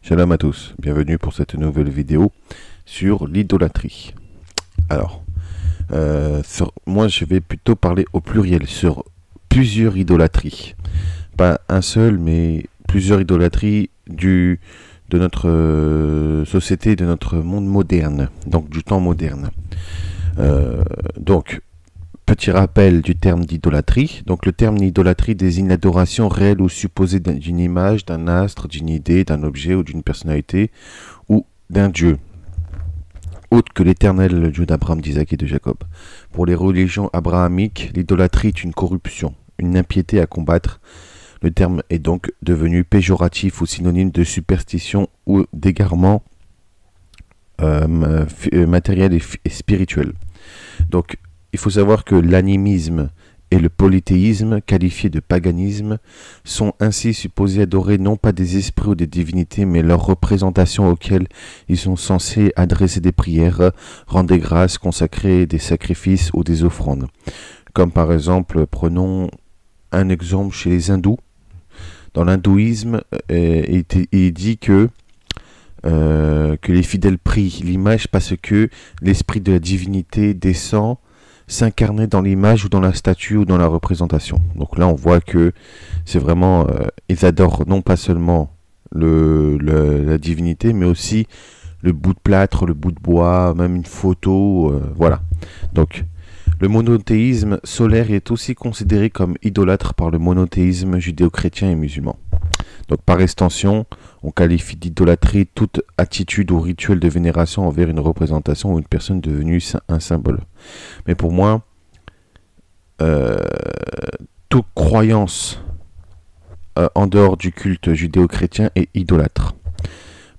Shalom à tous, bienvenue pour cette nouvelle vidéo sur l'idolâtrie. Alors, moi je vais plutôt parler au pluriel sur plusieurs idolâtries. Pas un seul, mais plusieurs idolâtries de notre société, de notre monde moderne, donc du temps moderne. Donc, petit rappel du terme d'idolâtrie. Donc le terme d'idolâtrie désigne l'adoration réelle ou supposée d'une image, d'un astre, d'une idée, d'un objet ou d'une personnalité ou d'un dieu, autre que l'éternel, le Dieu d'Abraham, d'Isaac et de Jacob. Pour les religions abrahamiques, l'idolâtrie est une corruption, une impiété à combattre. Le terme est donc devenu péjoratif ou synonyme de superstition ou d'égarement matériel et spirituel. Donc, il faut savoir que l'animisme et le polythéisme, qualifiés de paganisme, sont ainsi supposés adorer non pas des esprits ou des divinités, mais leurs représentations auxquelles ils sont censés adresser des prières, rendre des grâces, consacrer des sacrifices ou des offrandes. Comme par exemple, prenons un exemple chez les hindous. Dans l'hindouisme, il dit que les fidèles prient l'image parce que l'esprit de la divinité descend s'incarner dans l'image ou dans la statue ou dans la représentation. Donc là on voit que c'est vraiment ils adorent non pas seulement la divinité, mais aussi le bout de plâtre, le bout de bois, même une photo, voilà. Donc le monothéisme solaire est aussi considéré comme idolâtre par le monothéisme judéo-chrétien et musulman. Donc par extension, on qualifie d'idolâtrie toute attitude ou rituel de vénération envers une représentation ou une personne devenue un symbole. Mais pour moi, toute croyance en dehors du culte judéo-chrétien est idolâtre.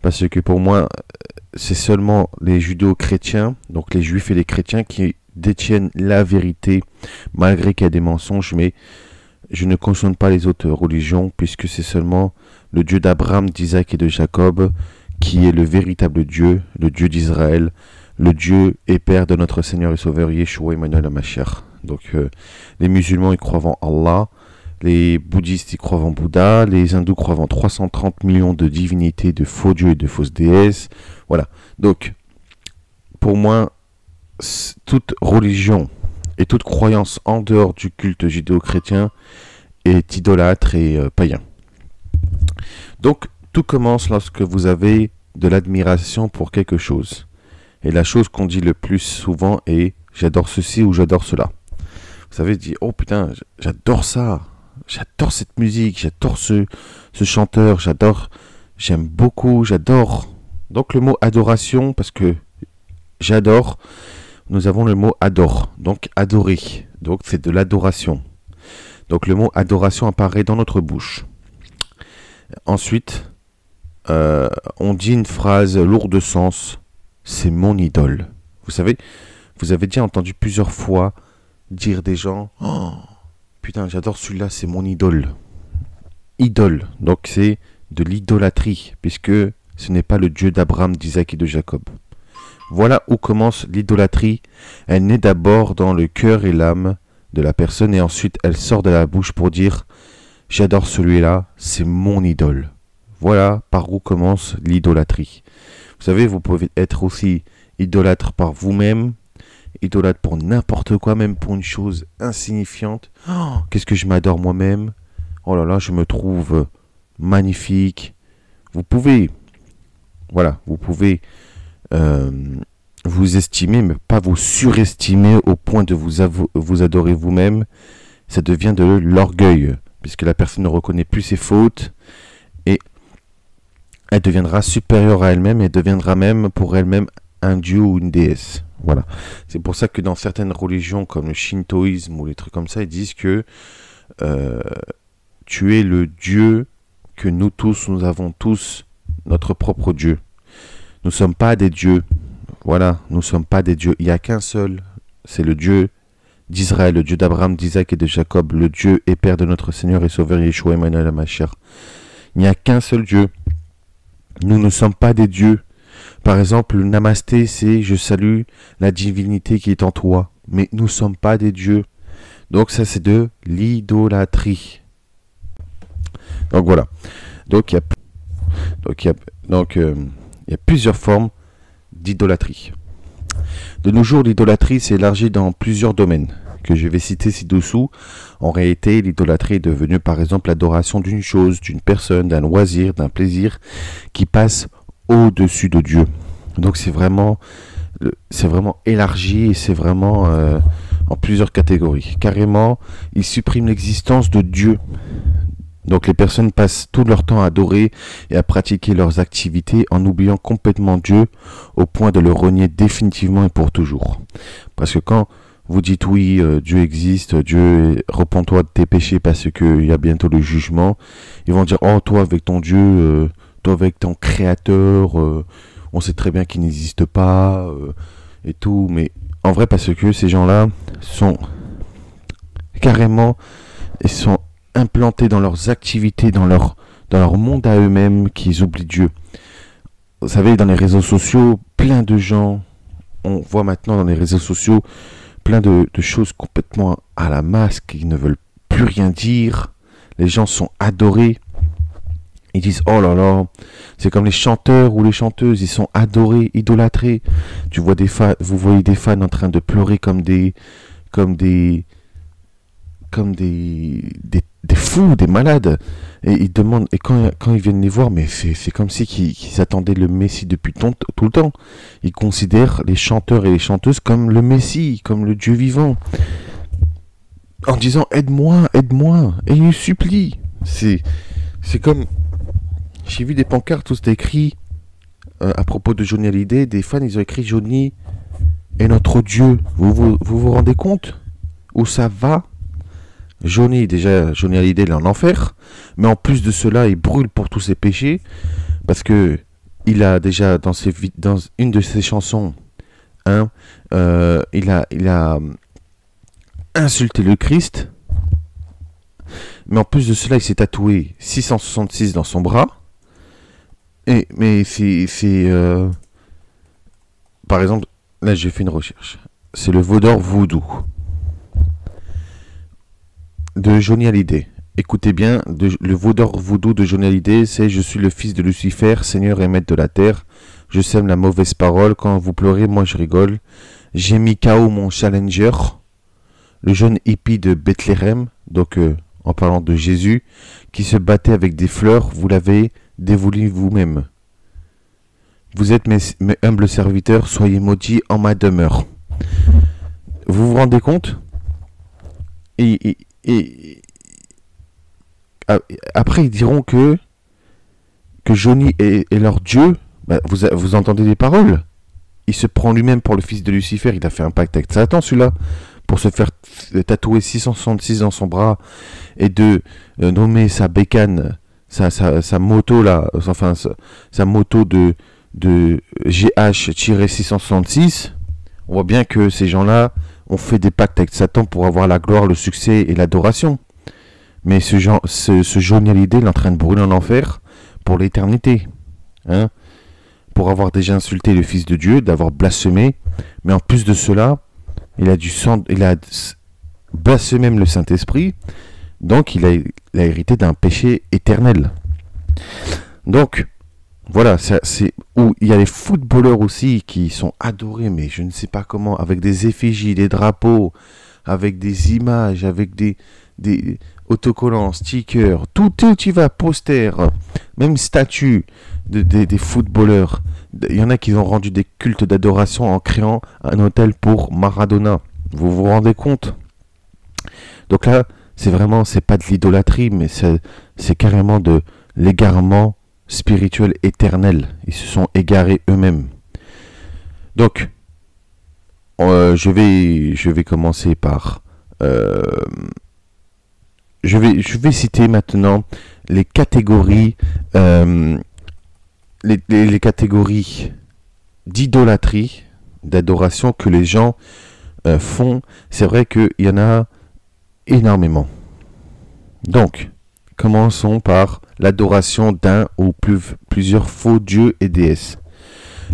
Parce que pour moi, c'est seulement les judéo-chrétiens, donc les juifs et les chrétiens, qui détiennent la vérité, malgré qu'il y a des mensonges, mais je ne cautionne pas les autres religions, puisque c'est seulement le Dieu d'Abraham, d'Isaac et de Jacob qui est le véritable Dieu, le Dieu d'Israël, le Dieu et Père de notre Seigneur et Sauveur Yeshua Emmanuel HaMashiach. Donc les musulmans ils croient en Allah, les bouddhistes ils croient en Bouddha, les hindous croient en 330 millions de divinités, de faux dieux et de fausses déesses. Voilà. Donc pour moi, toute religion et toute croyance en dehors du culte judéo-chrétien est idolâtre et païen. Donc, tout commence lorsque vous avez de l'admiration pour quelque chose. Et la chose qu'on dit le plus souvent est « j'adore ceci » ou « j'adore cela ». Vous savez, je dis « oh putain, j'adore ça, j'adore cette musique, j'adore ce chanteur, j'aime beaucoup, j'adore ». Donc le mot « adoration », parce que « j'adore », nous avons le mot adore, donc adorer, donc c'est de l'adoration. Donc le mot adoration apparaît dans notre bouche. Ensuite, on dit une phrase lourde de sens, c'est mon idole. Vous savez, vous avez déjà entendu plusieurs fois dire des gens, oh, putain j'adore celui-là, c'est mon idole. Idole, donc c'est de l'idolâtrie, puisque ce n'est pas le Dieu d'Abraham, d'Isaac et de Jacob. Voilà où commence l'idolâtrie. Elle naît d'abord dans le cœur et l'âme de la personne et ensuite elle sort de la bouche pour dire « j'adore celui-là, c'est mon idole ». Voilà par où commence l'idolâtrie. Vous savez, vous pouvez être aussi idolâtre par vous-même, idolâtre pour n'importe quoi, même pour une chose insignifiante. Oh, qu'est-ce que je m'adore moi-même. Oh là là, je me trouve magnifique. Vous pouvez, voilà, vous pouvez vous estimer, mais pas vous surestimer au point de vous adorer vous-même. Ça devient de l'orgueil, puisque la personne ne reconnaît plus ses fautes et elle deviendra supérieure à elle-même et deviendra même pour elle-même un dieu ou une déesse. Voilà. C'est pour ça que dans certaines religions comme le shintoïsme ou les trucs comme ça, ils disent que tu es le Dieu que nous tous, nous avons tous notre propre Dieu. Nous ne sommes pas des dieux. Voilà, nous ne sommes pas des dieux. Il n'y a qu'un seul. C'est le Dieu d'Israël, le Dieu d'Abraham, d'Isaac et de Jacob, le Dieu et Père de notre Seigneur et Sauveur Yeshua Emmanuel HaMashiach. Il n'y a qu'un seul Dieu. Nous ne sommes pas des dieux. Par exemple, le namasté, c'est je salue la divinité qui est en toi. Mais nous ne sommes pas des dieux. Donc ça, c'est de l'idolâtrie. Donc voilà. Donc il y a Donc, il y a plusieurs formes d'idolâtrie. De nos jours, l'idolâtrie s'est élargie dans plusieurs domaines que je vais citer ci-dessous. En réalité, l'idolâtrie est devenue par exemple l'adoration d'une chose, d'une personne, d'un loisir, d'un plaisir qui passe au-dessus de Dieu. Donc c'est vraiment élargi et c'est vraiment en plusieurs catégories. Carrément, il supprime l'existence de Dieu. Donc les personnes passent tout leur temps à adorer et à pratiquer leurs activités en oubliant complètement Dieu au point de le renier définitivement et pour toujours. Parce que quand vous dites oui, Dieu existe, Dieu, repens-toi de tes péchés parce qu'il y a bientôt le jugement, ils vont dire, oh toi avec ton Dieu, toi avec ton créateur, on sait très bien qu'il n'existe pas et tout. Mais en vrai, parce que ces gens-là sont carrément, ils sont implantés dans leurs activités, dans leur monde à eux-mêmes, qu'ils oublient Dieu. Vous savez, dans les réseaux sociaux, plein de gens, on voit maintenant dans les réseaux sociaux, plein de choses complètement à la masse, qui ne veulent plus rien dire. Les gens sont adorés. Ils disent, oh là là, c'est comme les chanteurs ou les chanteuses, ils sont adorés, idolâtrés. Tu vois des fans, vous voyez des fans en train de pleurer comme des fous, des malades. Et ils demandent, et quand ils viennent les voir, mais c'est comme si qu'ils attendaient le Messie depuis tout le temps. Ils considèrent les chanteurs et les chanteuses comme le Messie, comme le Dieu vivant. En disant, aide-moi, aide-moi. Et ils supplient. C'est comme, j'ai vu des pancartes où c'était écrit, à propos de Johnny Hallyday, des fans, ils ont écrit Johnny est notre Dieu. Vous rendez compte où ça va? Johnny Hallyday, il est en enfer, mais en plus de cela, il brûle pour tous ses péchés, parce que il a déjà dans une de ses chansons, il a insulté le Christ, mais en plus de cela, il s'est tatoué 666 dans son bras. Mais par exemple, là j'ai fait une recherche, c'est le vaudor Voodoo de Johnny Hallyday. Écoutez bien, le vaudor voodoo de Johnny Hallyday, c'est: je suis le fils de Lucifer, Seigneur et maître de la terre. Je sème la mauvaise parole. Quand vous pleurez, moi je rigole. J'ai mis KO mon challenger, le jeune hippie de Bethléem, donc en parlant de Jésus, qui se battait avec des fleurs. Vous l'avez dévolu vous-même. Vous êtes mes humbles serviteurs, soyez maudits en ma demeure. Vous vous rendez compte? Et après, ils diront que Johnny est leur Dieu. Bah, vous entendez les paroles? Il se prend lui-même pour le fils de Lucifer. Il a fait un pacte avec Satan, celui-là, pour se faire tatouer 666 dans son bras et de nommer sa bécane, sa moto là, enfin sa moto de GH-666. On voit bien que ces gens-là ont fait des pactes avec Satan pour avoir la gloire, le succès et l'adoration. Mais ce Johnny Hallyday, il est en train de brûler en enfer pour l'éternité. Pour avoir déjà insulté le Fils de Dieu, d'avoir blasphémé. Mais en plus de cela, il a blasphémé même le Saint-Esprit. Donc il a hérité d'un péché éternel. Donc, voilà, c'est où il y a les footballeurs aussi qui sont adorés, mais je ne sais pas comment, avec des effigies, des drapeaux, avec des images, avec des autocollants, stickers, tout y va, posters, même statues des footballeurs. Il y en a qui ont rendu des cultes d'adoration en créant un hôtel pour Maradona. Vous vous rendez compte? Donc là, c'est pas de l'idolâtrie, mais c'est carrément de l'égarement spirituel éternel. Ils se sont égarés eux-mêmes. Donc, je vais commencer par... je vais citer maintenant les catégories, les catégories d'idolâtrie, d'adoration que les gens font. C'est vrai qu'il y en a énormément. Donc, commençons par l'adoration d'un ou plusieurs faux dieux et déesses.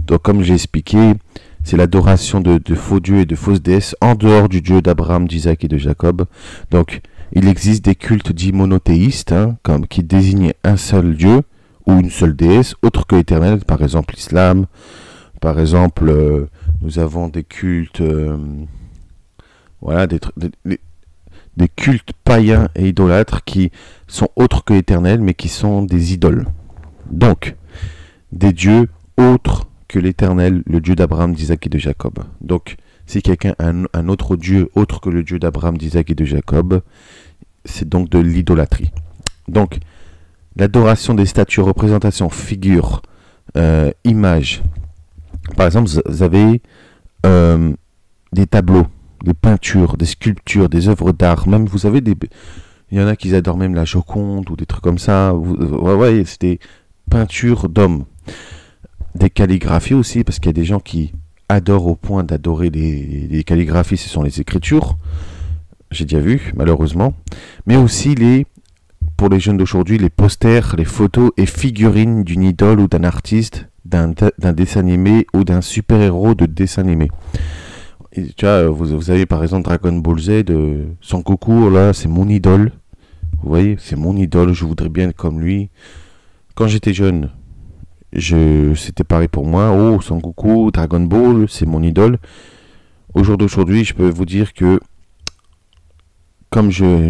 Donc, comme j'ai expliqué, c'est l'adoration de faux dieux et de fausses déesses en dehors du Dieu d'Abraham, d'Isaac et de Jacob. Donc, il existe des cultes dits monothéistes, qui désignent un seul Dieu ou une seule déesse autre que l'Éternel, par exemple l'islam, par exemple nous avons des cultes, voilà, des cultes païens et idolâtres qui sont autres que l'Éternel, mais qui sont des idoles. Donc, des dieux autres que l'Éternel, le Dieu d'Abraham, d'Isaac et de Jacob. Donc, si quelqu'un a un autre Dieu autre que le Dieu d'Abraham, d'Isaac et de Jacob, c'est donc de l'idolâtrie. Donc, l'adoration des statues, représentations, figures, images. Par exemple, vous avez des tableaux, des peintures, des sculptures, des œuvres d'art. Même, vous avez des... Il y en a qui adorent même la Joconde ou des trucs comme ça. Ouais, c'est des peintures d'hommes. Des calligraphies aussi, parce qu'il y a des gens qui adorent au point d'adorer les calligraphies, ce sont les écritures. J'ai déjà vu, malheureusement. Mais aussi, pour les jeunes d'aujourd'hui, les posters, les photos et figurines d'une idole ou d'un artiste, d'un dessin animé ou d'un super-héros de dessin animé. Et, tu vois, vous avez par exemple Dragon Ball Z, Son Goku, là, c'est mon idole. Vous voyez, c'est mon idole, je voudrais bien être comme lui. Quand j'étais jeune, c'était pareil pour moi. Oh, Son Goku, Dragon Ball, c'est mon idole. Au jour d'aujourd'hui, je peux vous dire que comme je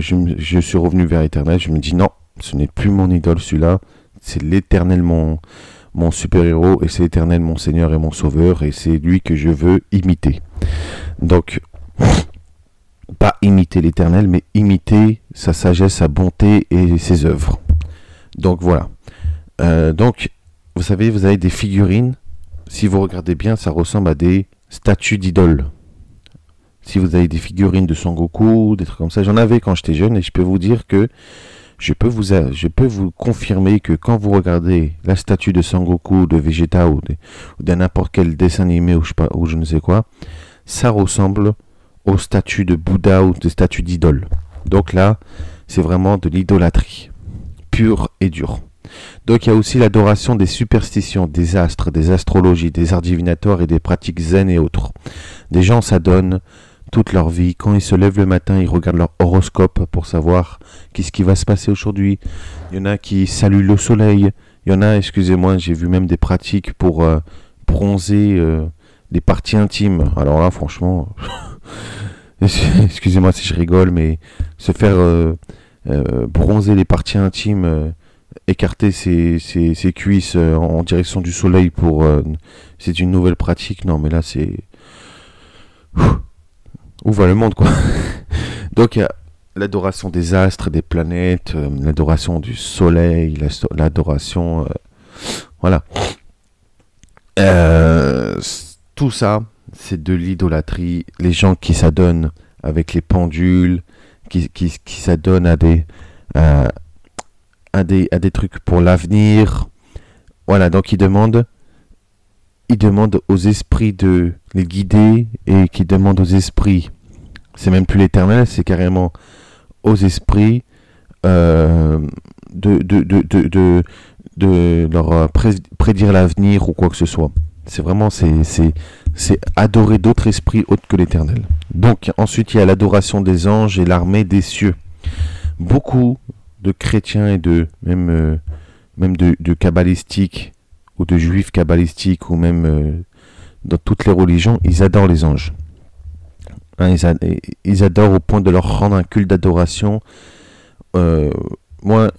suis revenu vers l'Éternel, je me dis non, ce n'est plus mon idole celui-là, c'est l'Éternel mon super-héros, et c'est l'Éternel mon Seigneur et mon Sauveur, et c'est lui que je veux imiter. Donc, pas imiter l'Éternel, mais imiter sa sagesse, sa bonté et ses œuvres. Donc voilà. Donc, vous savez, vous avez des figurines, si vous regardez bien, ça ressemble à des statues d'idoles. Si vous avez des figurines de Son Goku, des trucs comme ça, j'en avais quand j'étais jeune, et je peux vous dire que je peux vous confirmer que quand vous regardez la statue de Son Goku, de Vegeta ou de n'importe quel dessin animé ou je ne sais quoi, ça ressemble aux statues de Bouddha ou des statues d'idoles. Donc là, c'est vraiment de l'idolâtrie, pure et dure. Donc il y a aussi l'adoration des superstitions, des astres, des astrologies, des arts divinatoires et des pratiques zen et autres. Des gens s'adonnent toute leur vie. Quand ils se lèvent le matin, ils regardent leur horoscope pour savoir qu'est-ce qui va se passer aujourd'hui. Il y en a qui saluent le soleil. Il y en a, excusez-moi, j'ai vu même des pratiques pour bronzer les parties intimes. Alors là, franchement, excusez-moi si je rigole, mais se faire bronzer les parties intimes, écarter ses cuisses en direction du soleil pour... c'est une nouvelle pratique. Non, mais là, c'est... Où va le monde, quoi. Donc, il y a l'adoration des astres, des planètes, l'adoration du soleil, l'adoration... voilà. Tout ça, c'est de l'idolâtrie. Les gens qui s'adonnent avec les pendules, qui s'adonnent à des trucs pour l'avenir. Voilà, donc ils demandent aux esprits de les guider, et qui demandent aux esprits, c'est même plus l'Éternel, c'est carrément aux esprits de leur prédire l'avenir ou quoi que ce soit. C'est vraiment, c'est adorer d'autres esprits autres que l'Éternel. Donc ensuite il y a l'adoration des anges et l'armée des cieux. Beaucoup de chrétiens et même de kabbalistiques ou de juifs kabbalistiques ou même dans toutes les religions, ils adorent les anges. Hein, ils adorent au point de leur rendre un culte d'adoration. Moi,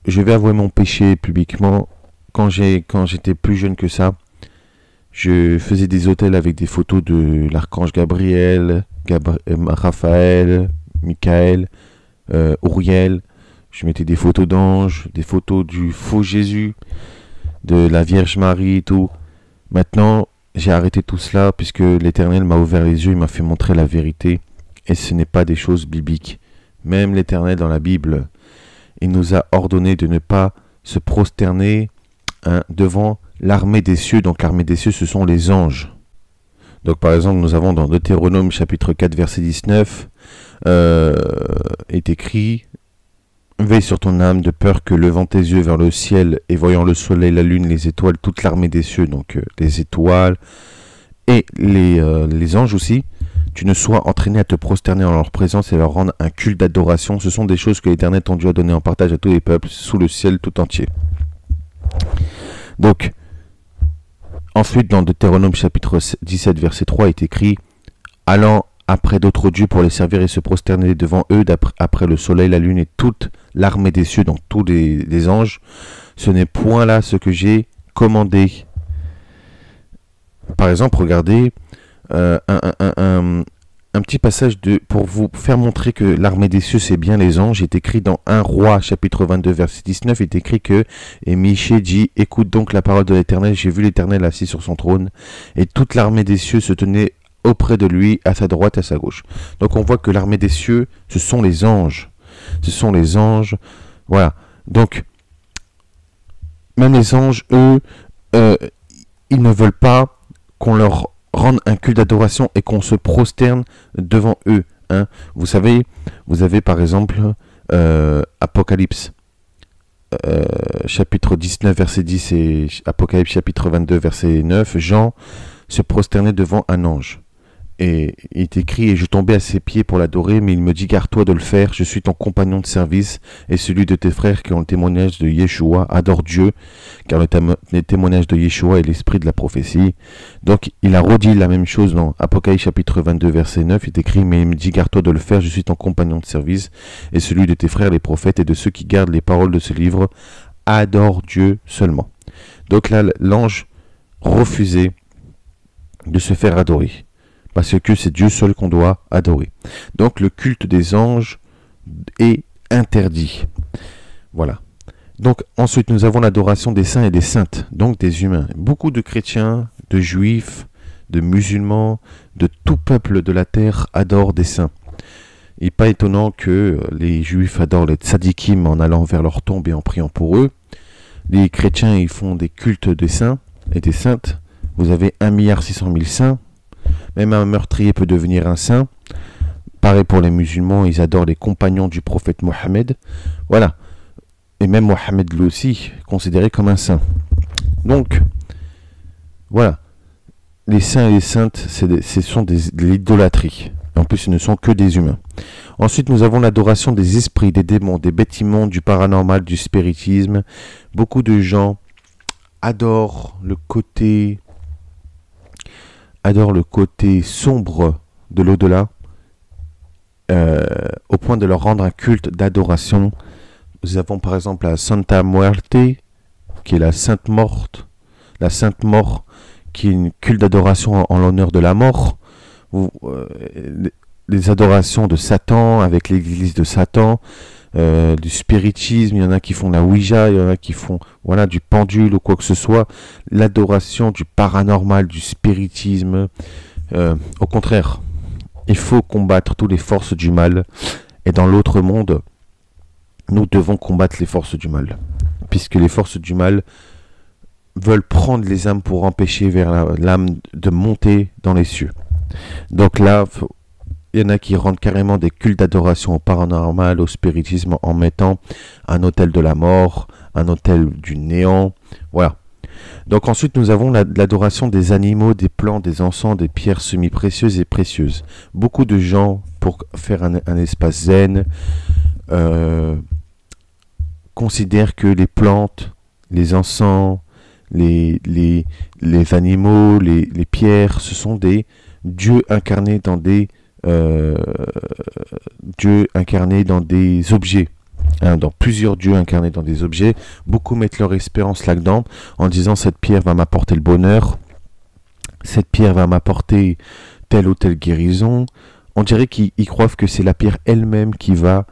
je vais avouer mon péché publiquement. Quand j'étais plus jeune que ça, je faisais des autels avec des photos de l'archange Gabriel, Raphaël, Michael, Uriel. Je mettais des photos d'anges, des photos du faux Jésus, de la Vierge Marie et tout. Maintenant, j'ai arrêté tout cela puisque l'Éternel m'a ouvert les yeux, il m'a fait montrer la vérité. Et ce n'est pas des choses bibliques. Même l'Éternel dans la Bible, il nous a ordonné de ne pas se prosterner devant l'armée des cieux. Donc l'armée des cieux, ce sont les anges. Donc par exemple, nous avons dans Deutéronome chapitre 4, verset 19, est écrit: veille sur ton âme de peur que, levant tes yeux vers le ciel et voyant le soleil, la lune, les étoiles, toute l'armée des cieux, donc les étoiles et les anges aussi, tu ne sois entraîné à te prosterner en leur présence et leur rendre un culte d'adoration. Ce sont des choses que l'Éternel ton Dieu a donné en partage à tous les peuples sous le ciel tout entier. Donc, ensuite, dans Deutéronome chapitre 17, verset 3, est écrit « Allant après d'autres dieux pour les servir et se prosterner devant eux, après le soleil, la lune et toute l'armée des cieux, donc tous les anges, ce n'est point là ce que j'ai commandé. » Par exemple, regardez un petit passage pour vous faire montrer que l'armée des cieux, c'est bien les anges. Est écrit dans 1 Roi, chapitre 22, verset 19, est écrit que « Et Michée dit, écoute donc la parole de l'Éternel, j'ai vu l'Éternel assis sur son trône, et toute l'armée des cieux se tenait auprès de lui, à sa droite, à sa gauche. » Donc on voit que l'armée des cieux, ce sont les anges. Ce sont les anges. Voilà. Donc, même les anges, eux, ils ne veulent pas qu'on leur rendre un culte d'adoration et qu'on se prosterne devant eux. Hein. Vous savez, vous avez par exemple Apocalypse chapitre 19 verset 10 et Apocalypse chapitre 22 verset 9, Jean se prosternait devant un ange. Et il est écrit, et je tombais à ses pieds pour l'adorer, mais il me dit, garde-toi de le faire, je suis ton compagnon de service et celui de tes frères qui ont le témoignage de Yeshua, adore Dieu, car le témoignage de Yeshua est l'esprit de la prophétie. Donc il a redit la même chose dans Apocalypse chapitre 22 verset 9, il est écrit, mais il me dit, garde-toi de le faire, je suis ton compagnon de service et celui de tes frères les prophètes et de ceux qui gardent les paroles de ce livre, adore Dieu seulement. Donc là, l'ange refusait de se faire adorer. Parce que c'est Dieu seul qu'on doit adorer. Donc le culte des anges est interdit. Voilà. Donc ensuite nous avons l'adoration des saints et des saintes, donc des humains. Beaucoup de chrétiens, de juifs, de musulmans, de tout peuple de la terre adorent des saints. Il n'est pas étonnant que les juifs adorent les tzadikim en allant vers leur tombe et en priant pour eux. Les chrétiens ils font des cultes des saints et des saintes. Vous avez 1,6 milliard saints. Même un meurtrier peut devenir un saint. Pareil pour les musulmans, ils adorent les compagnons du prophète Mohammed. Voilà. Et même Mohammed lui aussi, considéré comme un saint. Donc, voilà. Les saints et les saintes, ce sont de l'idolâtrie. En plus, ce ne sont que des humains. Ensuite, nous avons l'adoration des esprits, des démons, des bêtes immondes, du paranormal, du spiritisme. Beaucoup de gens adorent le côté sombre de l'au-delà, au point de leur rendre un culte d'adoration. Nous avons par exemple la Santa Muerte, qui est la Sainte Morte, qui est une culte d'adoration en l'honneur de la mort. Les adorations de Satan avec l'église de Satan, du spiritisme, il y en a qui font la Ouija, il y en a qui font du pendule ou quoi que ce soit, l'adoration du paranormal, du spiritisme. Au contraire, il faut combattre toutes les forces du mal, et dans l'autre monde, nous devons combattre les forces du mal, puisque les forces du mal veulent prendre les âmes pour empêcher vers l'âme de monter dans les cieux. Donc là, il y en a qui rendent carrément des cultes d'adoration au paranormal, au spiritisme, en mettant un autel de la mort, un autel du néant. Voilà. Donc ensuite, nous avons l'adoration des animaux, des plantes, des encens, des pierres semi-précieuses et précieuses. Beaucoup de gens, pour faire un espace zen, considèrent que les plantes, les encens, les animaux, les pierres, ce sont des dieux incarnés dans des Dieu incarné dans des objets, hein, dans plusieurs dieux incarnés dans des objets. Beaucoup mettent leur espérance là-dedans en disant cette pierre va m'apporter le bonheur, cette pierre va m'apporter telle ou telle guérison. On dirait qu'ils croient que c'est la pierre elle-même qui va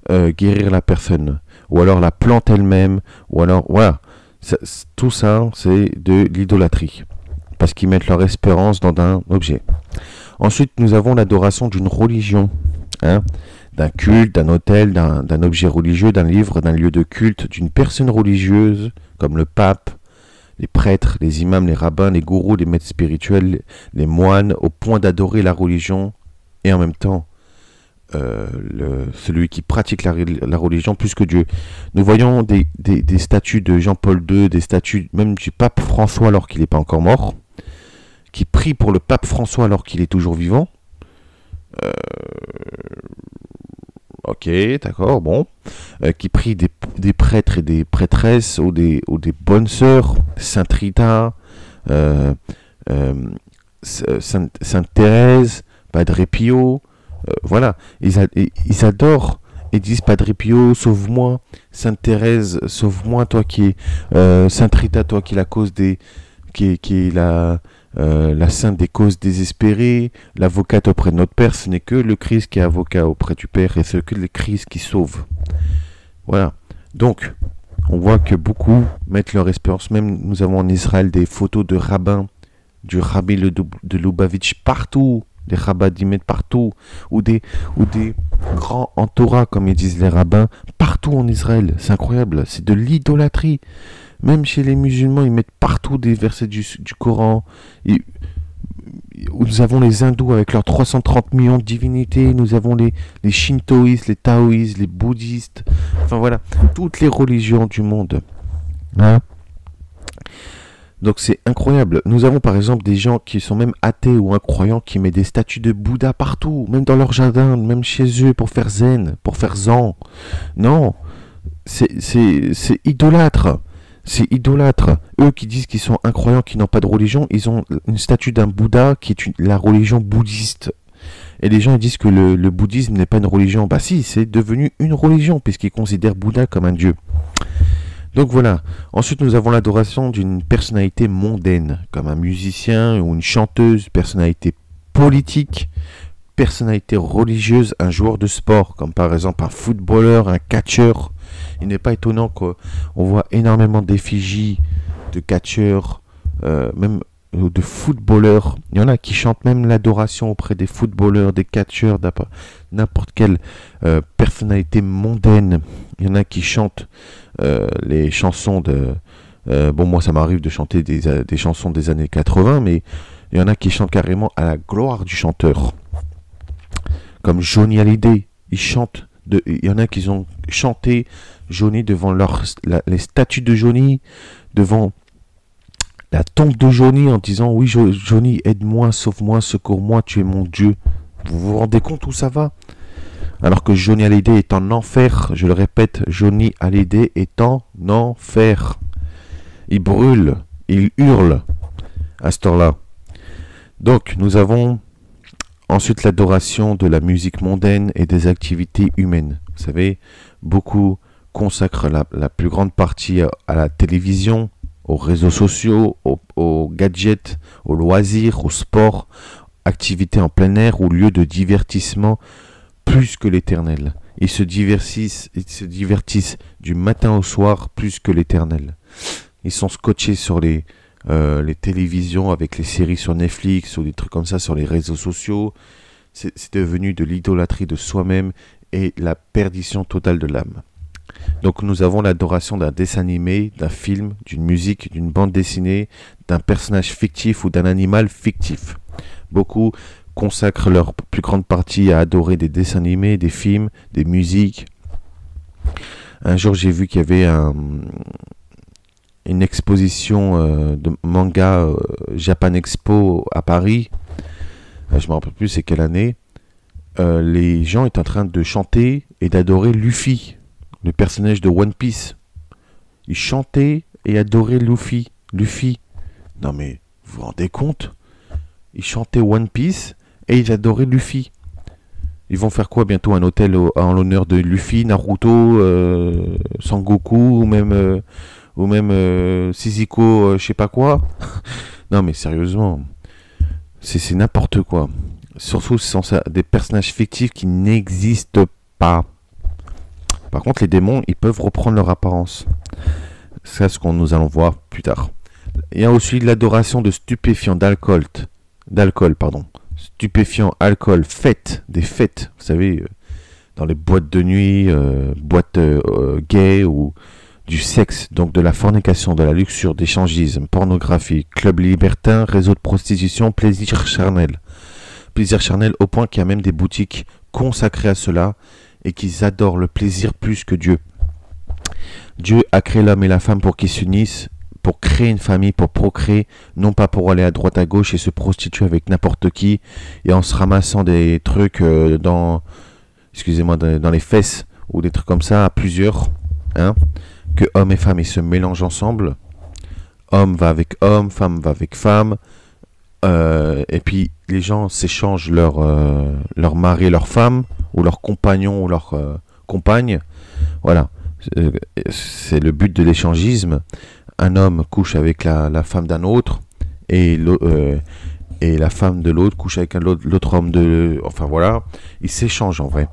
guérir la personne, ou alors la plante elle-même, ou alors voilà. Tout ça c'est de l'idolâtrie parce qu'ils mettent leur espérance dans un objet. Ensuite, nous avons l'adoration d'une religion, hein, d'un culte, d'un autel, d'un objet religieux, d'un livre, d'un lieu de culte, d'une personne religieuse, comme le pape, les prêtres, les imams, les rabbins, les gourous, les maîtres spirituels, les moines, au point d'adorer la religion, et en même temps, celui qui pratique la religion plus que Dieu. Nous voyons des statues de Jean-Paul II, des statues même du pape François alors qu'il n'est pas encore mort, qui prie pour le pape François alors qu'il est toujours vivant. Ok, d'accord, bon. Qui prie des prêtres et des prêtresses ou des bonnes sœurs, Sainte Rita, euh, euh, Sainte Thérèse, Padre Pio, voilà. Ils adorent et disent Padre Pio, sauve-moi, Sainte Thérèse, sauve-moi, toi qui es Sainte Rita, toi qui es la cause qui est la sainte des causes désespérées, l'avocate auprès de notre Père. Ce n'est que le Christ qui est avocat auprès du Père et c'est que le Christ qui sauve. Voilà. Donc, on voit que beaucoup mettent leur espérance. Même nous avons en Israël des photos de rabbins, du rabbi de Lubavitch partout, des rabbinim partout, ou des grands en Torah, comme ils disent les rabbins, partout en Israël. C'est incroyable, c'est de l'idolâtrie. Même chez les musulmans, ils mettent partout des versets du Coran. Nous avons les hindous avec leurs 330 millions de divinités. Nous avons les shintoïstes, les taoïstes, les bouddhistes. Enfin voilà, toutes les religions du monde. Hein? Donc c'est incroyable. Nous avons par exemple des gens qui sont même athées ou incroyants qui mettent des statues de Bouddha partout, même dans leur jardin, même chez eux, pour faire zen, pour faire zen. Non, c'est idolâtre. C'est idolâtre. Eux qui disent qu'ils sont incroyants, qui n'ont pas de religion, ils ont une statue d'un Bouddha qui est la religion bouddhiste. Et les gens ils disent que le bouddhisme n'est pas une religion. Bah si, c'est devenu une religion, puisqu'ils considèrent Bouddha comme un dieu. Donc voilà. Ensuite, nous avons l'adoration d'une personnalité mondaine, comme un musicien ou une chanteuse, personnalité politique, personnalité religieuse, un joueur de sport, comme par exemple un footballeur, un catcheur. Il n'est pas étonnant qu'on voit énormément d'effigies de catcheurs, même de footballeurs. Il y en a qui chantent même l'adoration auprès des footballeurs, des catcheurs, n'importe quelle personnalité mondaine. Il y en a qui chantent les chansons de... bon, moi, ça m'arrive de chanter des chansons des années 80, mais il y en a qui chantent carrément à la gloire du chanteur. Comme Johnny Hallyday, il y en a qui ont chanté Johnny devant les statues de Johnny, devant la tombe de Johnny, en disant oui Johnny, aide-moi, sauve-moi, secours-moi, tu es mon Dieu. Vous vous rendez compte où ça va? Alors que Johnny Hallyday est en enfer, je le répète, Johnny Hallyday est en enfer. Il brûle, il hurle à cette heure-là. Donc nous avons ensuite l'adoration de la musique mondaine et des activités humaines. Vous savez, beaucoup consacrent la plus grande partie à la télévision, aux réseaux sociaux, aux gadgets, aux loisirs, au sport, activités en plein air ou lieux de divertissement plus que l'éternel. Ils se divertissent du matin au soir plus que l'éternel. Ils sont scotchés sur les télévisions avec les séries sur Netflix ou des trucs comme ça sur les réseaux sociaux. C'est devenu de l'idolâtrie de soi-même et la perdition totale de l'âme. Donc nous avons l'adoration d'un dessin animé, d'un film, d'une musique, d'une bande dessinée, d'un personnage fictif ou d'un animal fictif. Beaucoup consacrent leur plus grande partie à adorer des dessins animés, des films, des musiques. Un jour j'ai vu qu'il y avait une exposition de manga Japan Expo à Paris. Je me rappelle plus c'est quelle année. Les gens étaient en train de chanter et d'adorer Luffy, le personnage de One Piece. Ils chantaient et adoraient Luffy. Non mais, vous vous rendez compte? Ils chantaient One Piece et ils adoraient Luffy. Ils vont faire quoi bientôt? Un hôtel en l'honneur de Luffy, Naruto, Sangoku ou même Sisiko, je sais pas quoi. Non mais sérieusement, c'est n'importe quoi. Surtout ce sont des personnages fictifs qui n'existent pas. Par contre, les démons, ils peuvent reprendre leur apparence. C'est ce qu'on nous allons voir plus tard. Il y a aussi l'adoration de stupéfiants, d'alcool, stupéfiants, alcool, fêtes, des fêtes, vous savez, dans les boîtes de nuit, boîtes gays ou du sexe, donc de la fornication, de la luxure, d'échangisme, pornographie, club libertin, réseau de prostitution, plaisir charnel. Plaisir charnel au point qu'il y a même des boutiques consacrées à cela et qu'ils adorent le plaisir plus que Dieu. Dieu a créé l'homme et la femme pour qu'ils s'unissent, pour créer une famille, pour procréer, non pas pour aller à droite à gauche et se prostituer avec n'importe qui et en se ramassant des trucs dans excusez-moi, dans les fesses ou des trucs comme ça à plusieurs, hein, que hommes et femmes ils se mélangent ensemble. Homme va avec homme, femme va avec femme, et puis les gens s'échangent leur mari, leur femme, ou leur compagnon, ou leur compagne. Voilà, c'est le but de l'échangisme. Un homme couche avec la femme d'un autre, et la femme de l'autre couche avec l'autre homme de... Enfin voilà, ils s'échangent en vrai.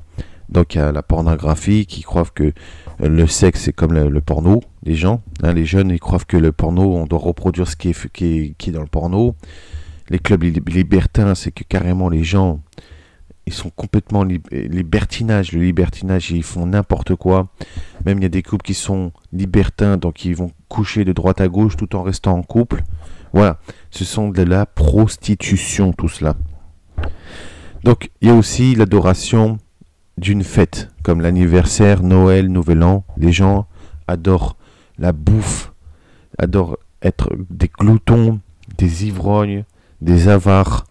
Donc il y a la pornographie qui croient que le sexe c'est comme le porno, les gens, hein, les jeunes ils croient que le porno on doit reproduire ce qui est dans le porno. Les clubs libertins c'est que carrément les gens ils sont complètement libertinage, le libertinage ils font n'importe quoi. Même il y a des couples qui sont libertins donc ils vont coucher de droite à gauche tout en restant en couple. Voilà, ce sont de la prostitution tout cela. Donc il y a aussi l'adoration d'une fête, comme l'anniversaire, Noël, Nouvel An. Les gens adorent la bouffe, adorent être des gloutons, des ivrognes, des avares.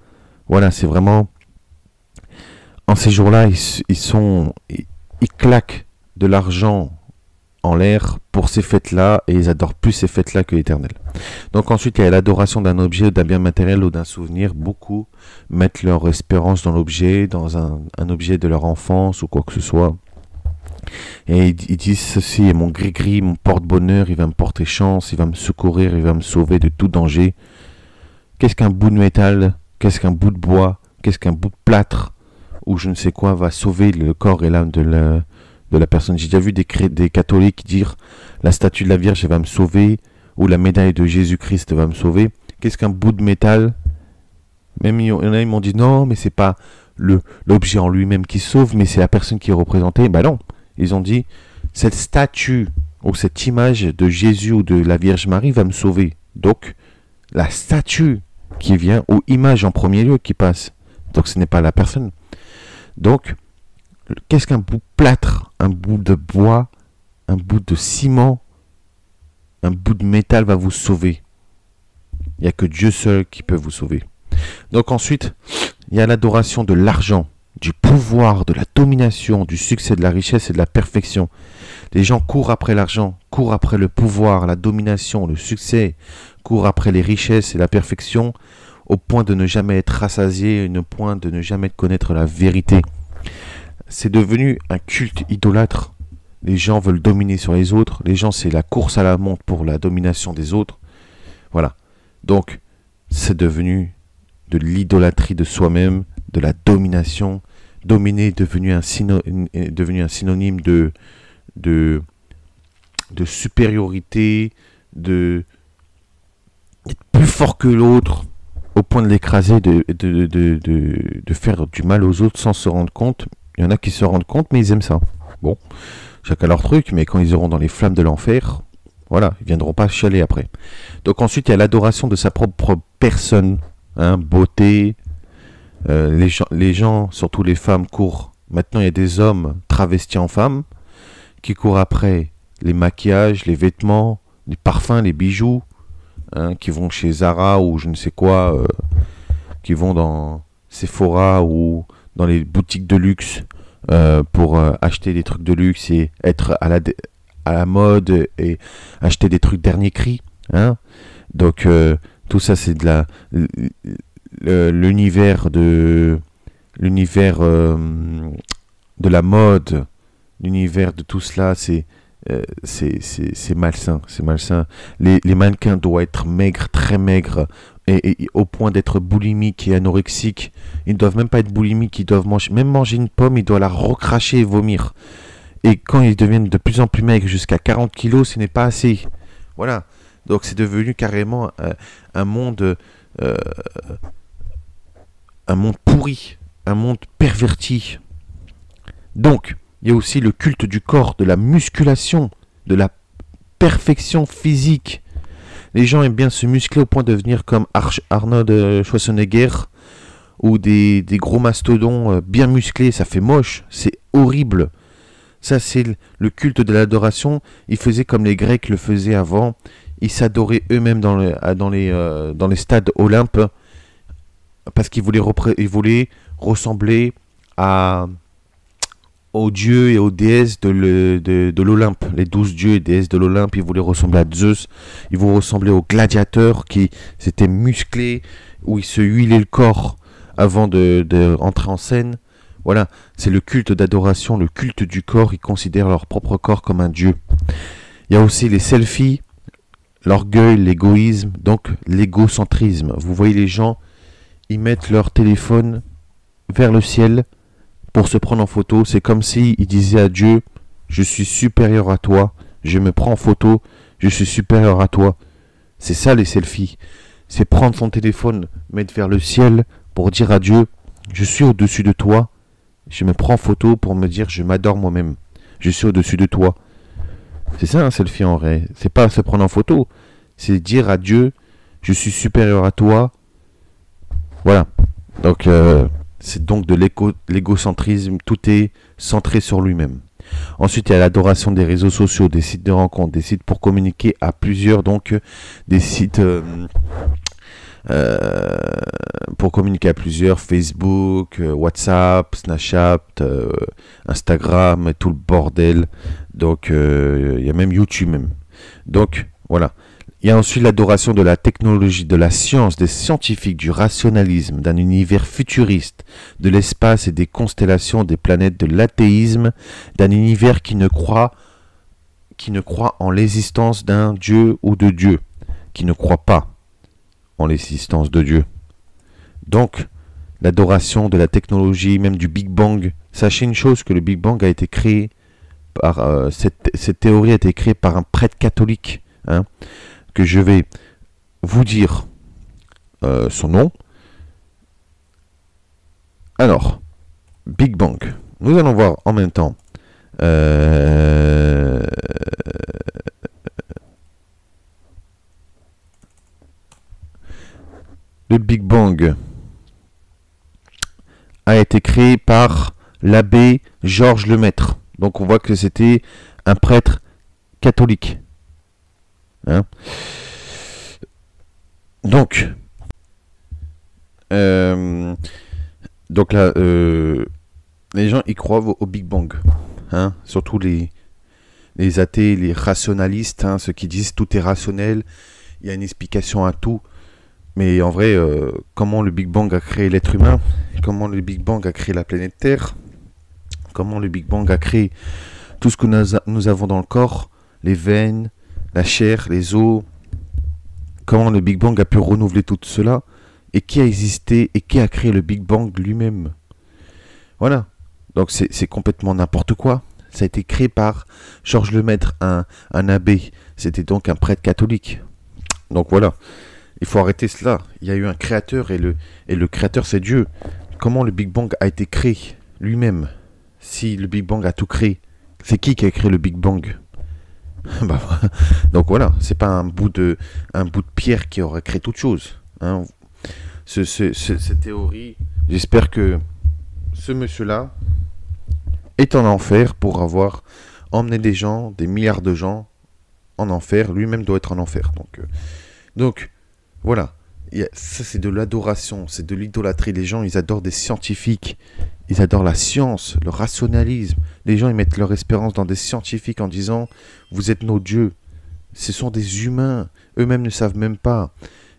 Voilà, c'est vraiment... En ces jours-là, ils claquent de l'argent en l'air pour ces fêtes-là, et ils adorent plus ces fêtes-là que l'Éternel. Donc ensuite, il y a l'adoration d'un objet, d'un bien matériel ou d'un souvenir. Beaucoup mettent leur espérance dans l'objet, dans un objet de leur enfance ou quoi que ce soit. Et ils disent, ceci est mon gris-gris, mon porte-bonheur, il va me porter chance, il va me secourir, il va me sauver de tout danger. Qu'est-ce qu'un bout de métal? Qu'est-ce qu'un bout de bois? Qu'est-ce qu'un bout de plâtre? Ou je ne sais quoi va sauver le corps et l'âme de la personne. J'ai déjà vu des catholiques dire la statue de la Vierge va me sauver, ou la médaille de Jésus-Christ va me sauver. Qu'est-ce qu'un bout de métal? Même il y en a, ils m'ont dit non, mais c'est pas l'objet en lui-même qui sauve, mais c'est la personne qui est représentée. Ben non, ils ont dit cette statue ou cette image de Jésus ou de la Vierge Marie va me sauver. Donc la statue qui vient, ou image en premier lieu qui passe. Donc ce n'est pas la personne. Donc qu'est-ce qu'un bout de plâtre, un bout de bois, un bout de ciment, un bout de métal va vous sauver? Il n'y a que Dieu seul qui peut vous sauver. Donc ensuite, il y a l'adoration de l'argent, du pouvoir, de la domination, du succès, de la richesse et de la perfection. Les gens courent après l'argent, courent après le pouvoir, la domination, le succès, courent après les richesses et la perfection, au point de ne jamais être rassasiés, au point de ne jamais connaître la vérité. C'est devenu un culte idolâtre. Les gens veulent dominer sur les autres. Les gens, c'est la course à la montre pour la domination des autres. Voilà. Donc, c'est devenu de l'idolâtrie de soi-même, de la domination. Dominer est devenu un synonyme de supériorité, d'être plus fort que l'autre, au point de l'écraser, de faire du mal aux autres sans se rendre compte. Il y en a qui se rendent compte, mais ils aiment ça. Bon, chacun leur truc, mais quand ils iront dans les flammes de l'enfer, voilà, ils viendront pas chialer après. Donc ensuite, il y a l'adoration de sa propre personne, hein, beauté. Les gens, surtout les femmes, courent. Maintenant, il y a des hommes travestis en femmes qui courent après les maquillages, les vêtements, les parfums, les bijoux, hein, qui vont chez Zara ou je ne sais quoi, qui vont dans Sephora ou dans les boutiques de luxe pour acheter des trucs de luxe et être à la mode et acheter des trucs dernier cri, hein. Donc tout ça c'est de l'univers de la mode, l'univers de tout cela, c'est malsain, c'est malsain. Les mannequins doivent être maigres, très maigres, et au point d'être boulimiques et anorexiques. Ils ne doivent même pas être boulimiques, ils doivent manger une pomme, ils doivent la recracher et vomir. Et quand ils deviennent de plus en plus maigres, jusqu'à 40 kilos, ce n'est pas assez. Voilà. Donc c'est devenu carrément un monde pourri, un monde perverti. Donc, il y a aussi le culte du corps, de la musculation, de la perfection physique. Les gens aiment bien se muscler au point de devenir comme Arnold Schwarzenegger ou des gros mastodons bien musclés. Ça fait moche, c'est horrible. Ça, c'est le culte de l'adoration. Ils faisaient comme les Grecs le faisaient avant. Ils s'adoraient eux-mêmes dans les stades Olympe parce qu'ils voulaient ressembler aux dieux et aux déesses de l'Olympe. Les 12 dieux et déesses de l'Olympe, ils voulaient ressembler à Zeus, ils voulaient ressembler aux gladiateurs qui s'étaient musclés, où ils se huilaient le corps avant de entrer en scène. Voilà, c'est le culte d'adoration, le culte du corps, ils considèrent leur propre corps comme un dieu. Il y a aussi les selfies, l'orgueil, l'égoïsme, donc l'égocentrisme. Vous voyez les gens, ils mettent leur téléphone vers le ciel pour se prendre en photo. C'est comme s'ils disaient à Dieu, je suis supérieur à toi, je me prends en photo, je suis supérieur à toi. C'est ça les selfies. C'est prendre son téléphone, mettre vers le ciel pour dire à Dieu, je suis au-dessus de toi, je me prends en photo pour me dire, je m'adore moi-même, je suis au-dessus de toi. C'est ça un selfie en vrai. C'est pas se prendre en photo, c'est dire à Dieu, je suis supérieur à toi. Voilà. Donc, c'est donc de l'égocentrisme, tout est centré sur lui-même. Ensuite, il y a l'adoration des réseaux sociaux, des sites de rencontres, des sites pour communiquer à plusieurs, donc des sites pour communiquer à plusieurs, Facebook, WhatsApp, Snapchat, Instagram, et tout le bordel. Donc, il y a même YouTube même. Donc, voilà. Il y a ensuite l'adoration de la technologie, de la science, des scientifiques, du rationalisme, d'un univers futuriste, de l'espace et des constellations, des planètes, de l'athéisme, d'un univers qui ne croit en l'existence d'un Dieu ou de Dieu, qui ne croit pas en l'existence de Dieu. Donc, l'adoration de la technologie, même du Big Bang. Sachez une chose, que le Big Bang a été créé par... cette théorie a été créée par un prêtre catholique, hein, que je vais vous dire son nom. Alors, Big Bang. Nous allons voir en même temps. Le Big Bang a été créé par l'abbé Georges Lemaître. Donc on voit que c'était un prêtre catholique. Hein? Donc là, les gens ils croient au Big Bang, hein? Surtout les athées, les rationalistes, hein, ceux qui disent tout est rationnel, il y a une explication à tout. Mais en vrai, comment le Big Bang a créé l'être humain, comment le Big Bang a créé la planète Terre, comment le Big Bang a créé tout ce que nous avons dans le corps, les veines, la chair, les os, comment le Big Bang a pu renouveler tout cela, et qui a existé, et qui a créé le Big Bang lui-même. Voilà. Donc c'est complètement n'importe quoi. Ça a été créé par Georges Lemaître, un abbé. C'était donc un prêtre catholique. Donc voilà. Il faut arrêter cela. Il y a eu un créateur, et le créateur c'est Dieu. Comment le Big Bang a été créé lui-même? Si le Big Bang a tout créé, c'est qui a créé le Big Bang? Bah, donc voilà, c'est pas un bout de pierre qui aurait créé toute chose, hein. Cette théorie, j'espère que ce monsieur-là est en enfer pour avoir emmené des gens, des milliards de gens en enfer. Lui-même doit être en enfer. Donc voilà, ça c'est de l'adoration, c'est de l'idolâtrie. Les gens, ils adorent des scientifiques, ils adorent la science, le rationalisme. Les gens, ils mettent leur espérance dans des scientifiques en disant « Vous êtes nos dieux ». Ce sont des humains, eux-mêmes ne savent même pas.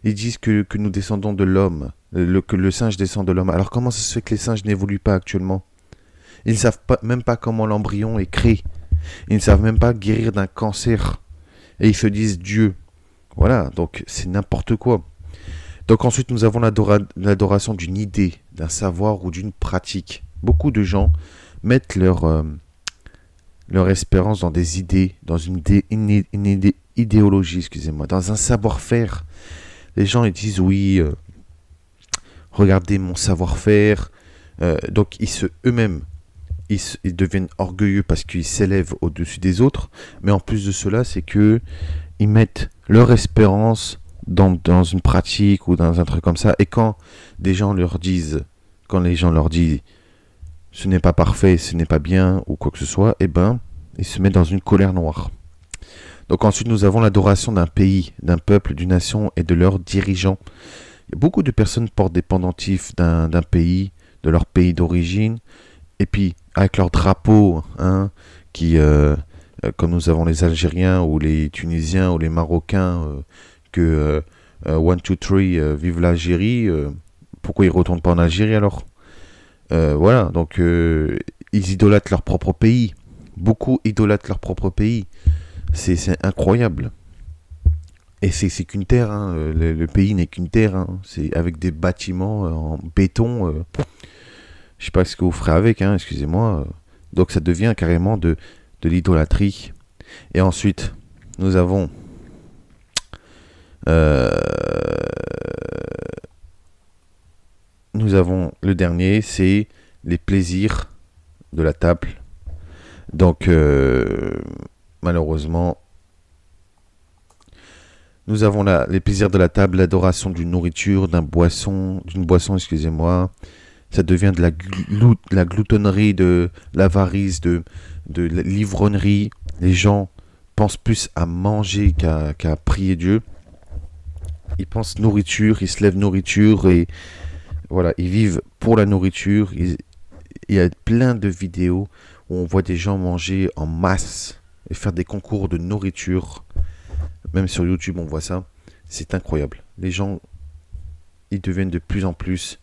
Ils disent que nous descendons de l'homme, que le singe descend de l'homme. Alors comment ça se fait que les singes n'évoluent pas actuellement? Ils ne savent même pas comment l'embryon est créé. Ils ne savent même pas guérir d'un cancer. Et ils se disent Dieu. Voilà, donc c'est n'importe quoi. Donc ensuite, nous avons l'adoration d'une idée, d'un savoir ou d'une pratique. Beaucoup de gens mettent leur espérance dans des idées, dans une idéologie, excusez-moi, dans un savoir-faire. Les gens ils disent oui, regardez mon savoir-faire. Donc eux-mêmes, ils deviennent orgueilleux parce qu'ils s'élèvent au-dessus des autres. Mais en plus de cela, c'est que ils mettent leur espérance dans une pratique ou dans un truc comme ça. Et quand les gens leur disent ce n'est pas parfait, ce n'est pas bien ou quoi que ce soit, eh ben, ils se mettent dans une colère noire. Donc ensuite, nous avons l'adoration d'un pays, d'un peuple, d'une nation et de leurs dirigeants. Beaucoup de personnes portent des pendentifs d'un pays, de leur pays d'origine, Et puis, avec leur drapeau, hein, qui, comme nous avons les Algériens ou les Tunisiens ou les Marocains, que 1, 2, 3, vive l'Algérie, pourquoi ils ne retournent pas en Algérie alors? Voilà, donc ils idolâtrent leur propre pays. Beaucoup idolâtrent leur propre pays. C'est incroyable. Et c'est qu'une terre, hein. Le pays n'est qu'une terre, hein. C'est avec des bâtiments en béton. Je sais pas ce que vous ferez avec, hein, excusez-moi. Donc ça devient carrément de l'idolâtrie. Et ensuite, nous avons le dernier, c'est les plaisirs de la table. Donc malheureusement, nous avons là les plaisirs de la table, l'adoration d'une nourriture, d'une boisson, excusez-moi. Ça devient de la gloutonnerie, de l'avarice, de l'ivrognerie. Les gens pensent plus à manger qu'à prier Dieu. Ils pensent nourriture, ils se lèvent nourriture et voilà, ils vivent pour la nourriture. Il y a plein de vidéos où on voit des gens manger en masse et faire des concours de nourriture. Même sur YouTube, on voit ça. C'est incroyable. Les gens, ils deviennent de plus en plus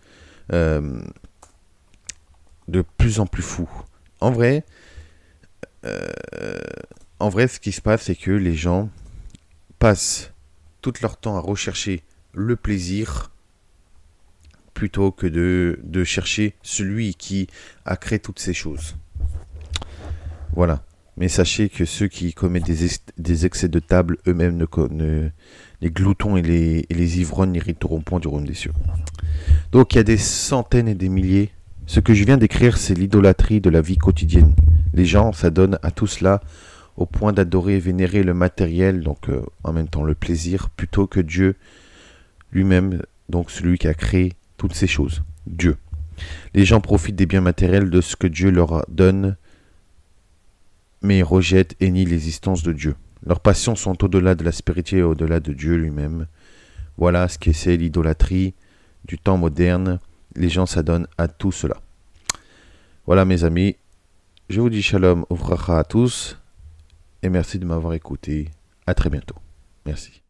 fous. En vrai, ce qui se passe, c'est que les gens passent tout leur temps à rechercher le plaisir plutôt que de chercher celui qui a créé toutes ces choses. Voilà. Mais sachez que ceux qui commettent des excès de table, eux-mêmes les gloutons et les ivrognes n'hériteront point du royaume des cieux. Donc il y a des centaines et des milliers. Ce que je viens d'écrire, c'est l'idolâtrie de la vie quotidienne. Les gens s'adonnent à tout cela au point d'adorer et vénérer le matériel, donc en même temps le plaisir, plutôt que Dieu lui-même, donc celui qui a créé toutes ces choses, Dieu. Les gens profitent des biens matériels de ce que Dieu leur donne, mais ils rejettent et nient l'existence de Dieu. Leurs passions sont au-delà de la spiritualité et au-delà de Dieu lui-même. Voilà ce que c'est l'idolâtrie du temps moderne. Les gens s'adonnent à tout cela. Voilà mes amis, je vous dis shalom, uvracha à tous, et merci de m'avoir écouté. À très bientôt. Merci.